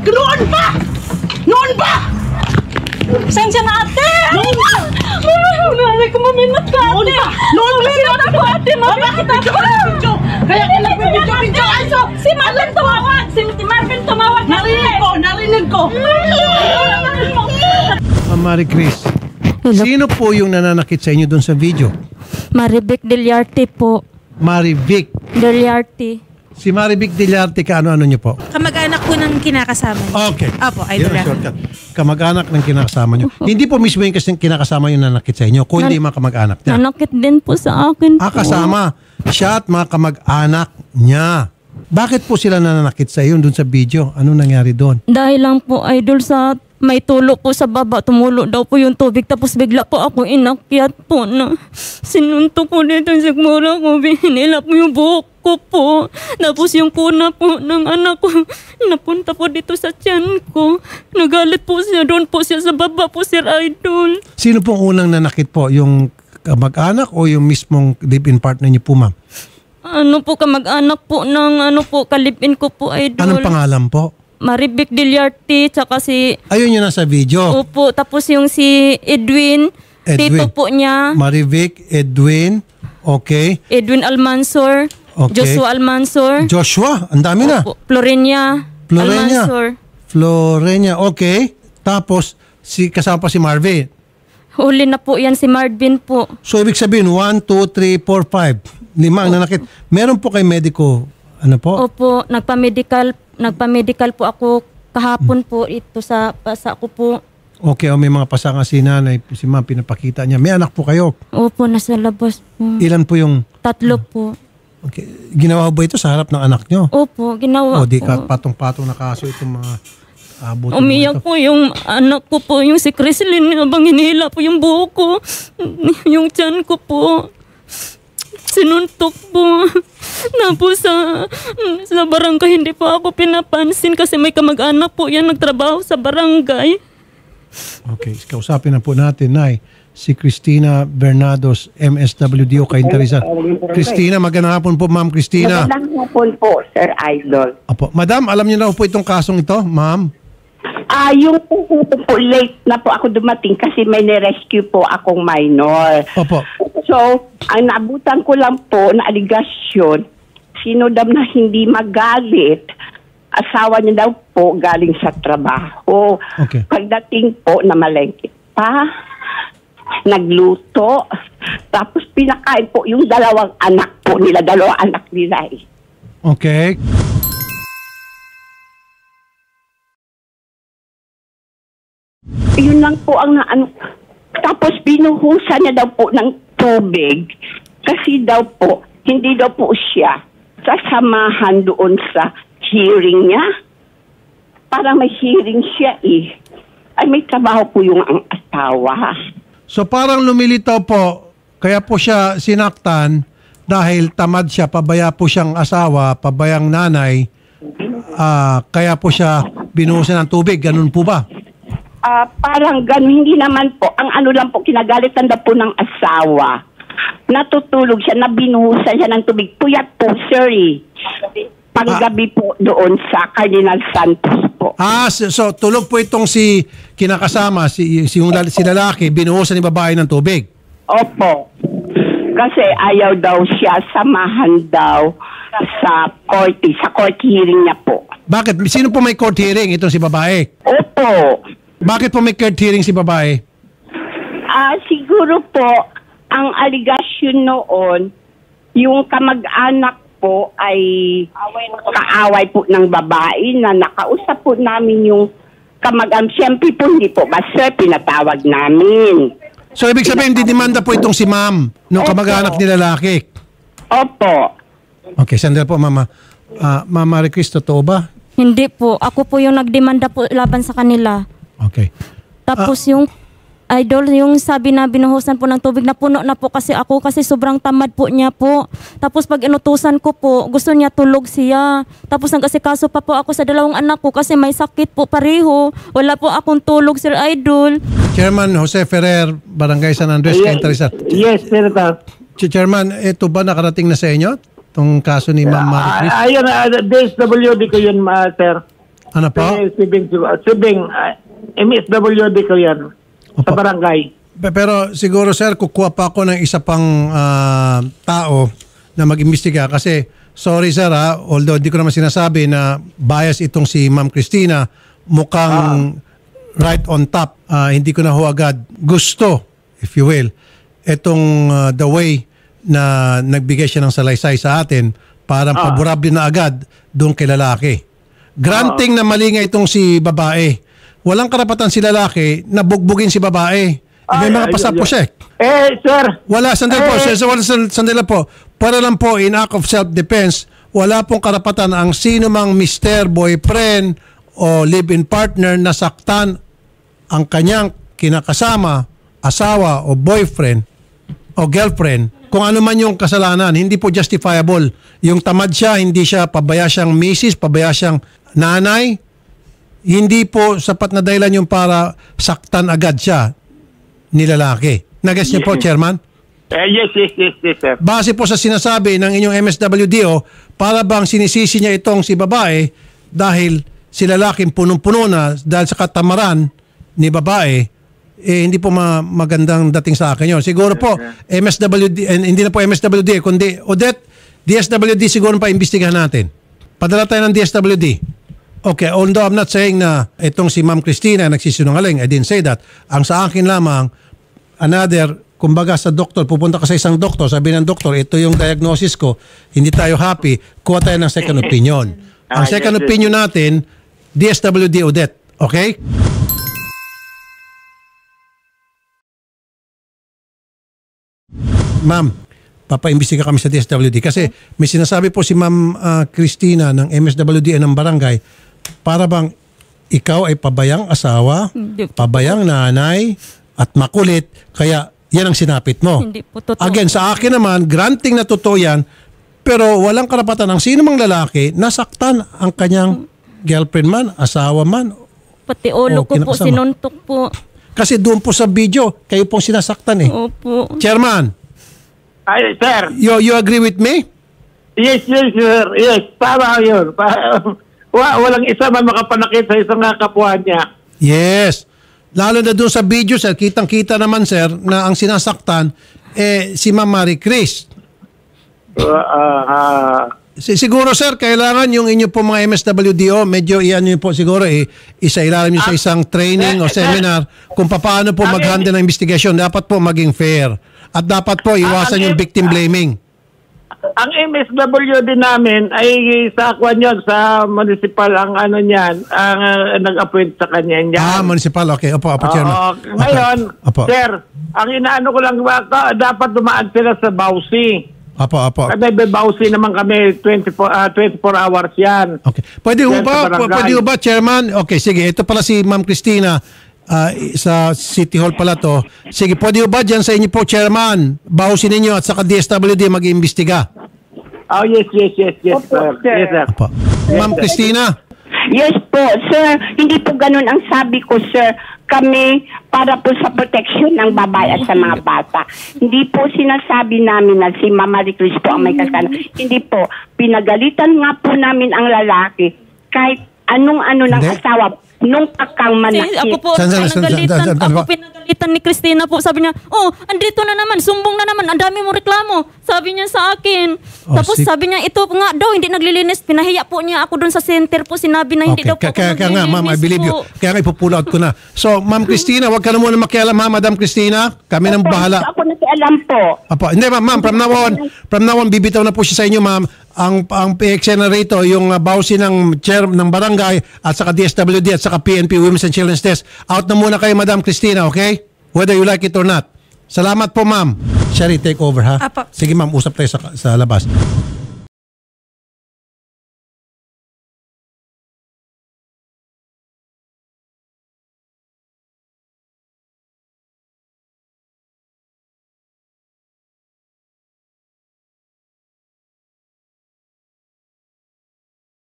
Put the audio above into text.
Noon pa! Noon pa! Saan siya na ate? Noon pa! Nanay ko maminat ka ate. Noon pa! Noon pa! Maminat ako ate. Maminat ako. Kaya ka nagbibidyo-bidyo. Si Marvin tumawag. Si Marvin tumawag. Narinig ko. Ma'am Chris, sino po yung nananakit sa inyo doon sa video? Marivic Deliarte po. Marivic. Deliarte. Si Marivic Deliarte, kaano-ano niyo po? Kamag-anak po ng kinakasama niya. Okay. Opo, Yun idol. ang shortcut. Kamag-anak ng kinakasama niyo. Hindi po mismo yung kasi kinakasama yung nanakit sa inyo, kundi yung mga kamag-anak niya. Nanakit din po sa akin po. Kasama. Siya at mga kamag-anak niya. Bakit po sila nananakit sa iyo doon sa video? Anong nangyari doon? Dahil lang po idol sa may tulo po sa baba, tumulo daw po yung tubig tapos bigla po ako inakyat po na sinuntok ko dito sigmura ko, hinila po yung buhok ko po. Tapos yung kuna po ng anak ko, napunta po dito sa tiyan ko. Nagalit po siya, doon po siya sa baba po, Sir Idol. Sino pong unang nanakit po? Yung kamag-anak o yung mismong live-in partner niyo po, ma'am? Ano po, kamag-anak po ng ano po, kalipin ko po, Idol. Anong pangalan po? Marivic Deliarte, tsaka si... Ayun yun nasa video. Opo, tapos yung si Edwin. Tito po niya. Marivic, Edwin, okay. Edwin Almansor. Okay. Joshua Almansor. Joshua, ang dami na. Opo, Florenia. Almansor. Florenia, okay. Tapos, kasama pa si Marvin. Huli na po yan si Marvin po. So, ibig sabihin, 1, 2, 3, 4, 5. 5 ang nanakit. Meron po kay medico, ano po? Opo, nagpa-medical po ako kahapon po ito sa pasa ko po. Okay, o may mga pasanga si nanay, si ma'am, pinapakita niya. May anak po kayo. Opo, nasa labas po. Ilan po yung... 3 po. Okay. Ginawa ba ito sa harap ng anak nyo? Opo, ginawa O di po. ka patong-patong na kaso itong mga abot. Umiyak po yung anak ko po, yung si Chrislyn, habang hinihila po yung buhok ko. Yung tiyan ko po. Sinuntok po. Tapos sa barangay, hindi po ako pinapansin kasi may kamag-anak po yan nagtrabaho sa barangay. Okay, kausapin na po natin, Nay. Si Cristina Bernados, MSWDO, Cainta. Christina, magandang hapon po, Ma'am Cristina. Magandang hapon po, Sir Idol. Apo. Madam, alam niyo na po itong kasong ito, Ma'am? Yung po, late na po ako dumating kasi may nirescue po akong minor. Opo. So, ang naabutan ko lang po na aligasyon, sinodam na hindi magalit, asawa niya daw po galing sa trabaho. Okay. Pagdating po na malengkit pa, nagluto, tapos pinakain po yung dalawang anak nila eh. Okay. Yun lang po ang tapos binuhusan niya daw po ng tubig kasi daw po, hindi daw po siya sasamahan doon sa hearing niya. Parang may hearing siya eh. Ay may trabaho po yung ang asawa. So parang lumilitaw po, kaya po siya sinaktan dahil tamad siya, pabaya po siyang asawa, pabayang nanay, kaya po siya binuhusan ng tubig. Ganun po ba? Parang ganun, hindi naman po. Ang ano lang po, kinagalitan daw po ng asawa. Natutulog siya, nabinuhusan siya ng tubig. Puyat po, sir eh. Panggabi po doon sa Cardinal Santos po. So tulog po itong si kinakasama, si lalaki, binuhusan ni babae ng tubig. Opo. Kasi ayaw daw siya samahan daw sa court hearing niya po. Bakit? Sino po may court hearing? Itong si babae? Opo. Bakit po may court hearing si babae? Siguro po, ang aligasyon noon, yung kamag-anak po ay kaaway po ng babae na nakausap po namin yung kamag-anak. Siyempre po hindi po, basta pinatawag namin. So ibig sabihin, didemanda po itong si ma'am nung kamag-anak ni lalaki? Opo. Okay, sandali po, Mama. Mama Chris, totoo ba? Hindi po. Ako po yung nagdemanda po laban sa kanila. Okay. Tapos yung idol, yung sabi na binuhusan po ng tubig na puno na po kasi ako kasi sobrang tamad po niya po. Tapos pag inutusan ko po, gusto niya tulog siya. Tapos nag-asikaso pa po ako sa dalawang anak ko kasi may sakit po pareho. Wala po akong tulog, Sir Idol. Chairman Jose Ferrer, Barangay San Andres, Cainta Rizal. Yes, Senator. Chairman, ito ba nakarating na sa inyo? Itong kaso ni Ma'am Marie Chris? Ayun, DSWD ko yun, sir. Ano po? Sibing, MSWD ko yan. Sa Opo. barangay. Pero siguro sir, kukuha pa ako ng isa pang tao na mag-imbestiga kasi sorry sir although hindi ko naman sinasabi na bias itong si Ma'am Christina, mukhang right on top. Hindi ko na ho agad gusto, if you will, itong the way na nagbigay siya ng salaysay sa atin, parang favorable na agad doon kay lalaki. Granting na mali nga itong si babae. Walang karapatan si lalaki na bugbugin si babae. May mga pasapos Sir. Wala, sandali po. Sandali po. Para lang po, in act of self-defense, wala pong karapatan ang sino mang mister, boyfriend, o live-in partner na saktan ang kanyang kinakasama, asawa, o boyfriend, o girlfriend. Kung ano man yung kasalanan, hindi po justifiable. Yung tamad siya, hindi siya pabaya siyang misis, pabaya siyang nanay, hindi po sapat na dahilan yung para saktan agad siya ni lalaki. Nag-guess niyo po, Chairman? Yes, sir. Base po sa sinasabi ng inyong MSWDO, para bang sinisisi niya itong si babae dahil si lalaking punong-puno na dahil sa katamaran ni babae, hindi po magandang dating sa akin yun. Siguro po, MSWD, hindi na po MSWD, kundi Odette, DSWD siguro pa imbestigahan natin. Padala tayo ng DSWD. Okay, although I'm not saying na itong si Ma'am Christina nagsisinungaling, I didn't say that. Ang sa akin lamang, another, kumbaga sa doktor, pupunta ka sa isang doktor, sabi ng doktor, ito yung diagnosis ko, hindi tayo happy, kuha tayo ng second opinion. Ang second opinion natin, DSWD Odette. Okay? Ma'am, papaimbestiga kami sa DSWD kasi may sinasabi po si Ma'am Christina ng MSWD ng barangay, para bang ikaw ay pabayang asawa, pabayang nanay, at makulit, kaya yan ang sinapit mo. Hindi po totoo. Again, sa akin naman, granting na totoo yan, pero walang karapatan ng sino mang lalaki nasaktan ang kanyang girlfriend man, asawa man. Pati ulo ko po, kinakasama. sinuntok po. Kasi doon po sa video, kayo pong sinasaktan eh. Opo. Chairman, Ay, sir. you agree with me? Yes, sir. Yes, tama yun. Walang isa man makapanakit sa isang kapwa niya. Yes. Lalo na doon sa video, sir, kitang-kita naman, sir, na ang sinasaktan si Ma'am Marie Chris. Siguro, sir, kailangan yung inyo po mga MSWDO, medyo iyan nyo po siguro, isa-ilalim nyo sa isang training o seminar kung paano po mag-handle ng investigation. Dapat po maging fair. At dapat po iwasan yung victim blaming. Ang MSWD namin ay sa yun, sa municipal ang ano niyan, ang nag-appoint sa kanya niyan. Municipal, okay. Opo, Chairman. Ngayon, Opo. sir, ang inaano ko lang, dapat dumaan sila sa Bausi. Opo. May Bausi naman kami, 24 hours yan. Okay. Pwede ho Yes, ba, sa barangay. pwede ho ba, Chairman? Okay, sige. Ito pala si Ma'am Christina sa City Hall pala to. Sige, pwede ho ba dyan sa inyo po, Chairman? Bahusin ninyo at saka DSWD mag-iimbestiga. Oh, yes, sir. Opo, sir. Yes, sir. Opo. Ma'am Christina? Yes po, sir. Hindi po ganun ang sabi ko, sir. Kami para po sa protection ng babae at sa mga bata. Hindi po sinasabi namin na si Mama Marie Chris po ang may kasalanan. Hindi po. Pinagalitan nga po namin ang lalaki kahit anong-ano ng Hindi. asawa nung pagkang manakit. Ako po, Sandali. ako pinagalitan ni Christina po. Sabi niya, andito na naman, sumbong na naman, ang dami mo reklamo. Sabi niya sa akin. Tapos sabi niya, ito nga daw, hindi naglilinis. Pinahiya po niya ako doon sa center po. Sinabi na hindi daw po Kaya ako nga, ma'am, I believe you. po. Kaya nga ipupull out ko na. So, Ma'am Christina, wag ka na muna makialam, ha, Madam Christina. Kami nang bahala. Ako nakialam po. Apo, hindi ma'am, from now on, bibitaw na po siya sa inyo, ma'am. Ang PXN rito, yung bawsi ng chair ng barangay at saka DSWD at saka PNP Women's and Children's Desk. Out na muna kayo, Madam Christina, okay? Whether you like it or not. Salamat po, ma'am. Sherry, take over, ha? Apo. Sige, ma'am, usap tayo sa labas.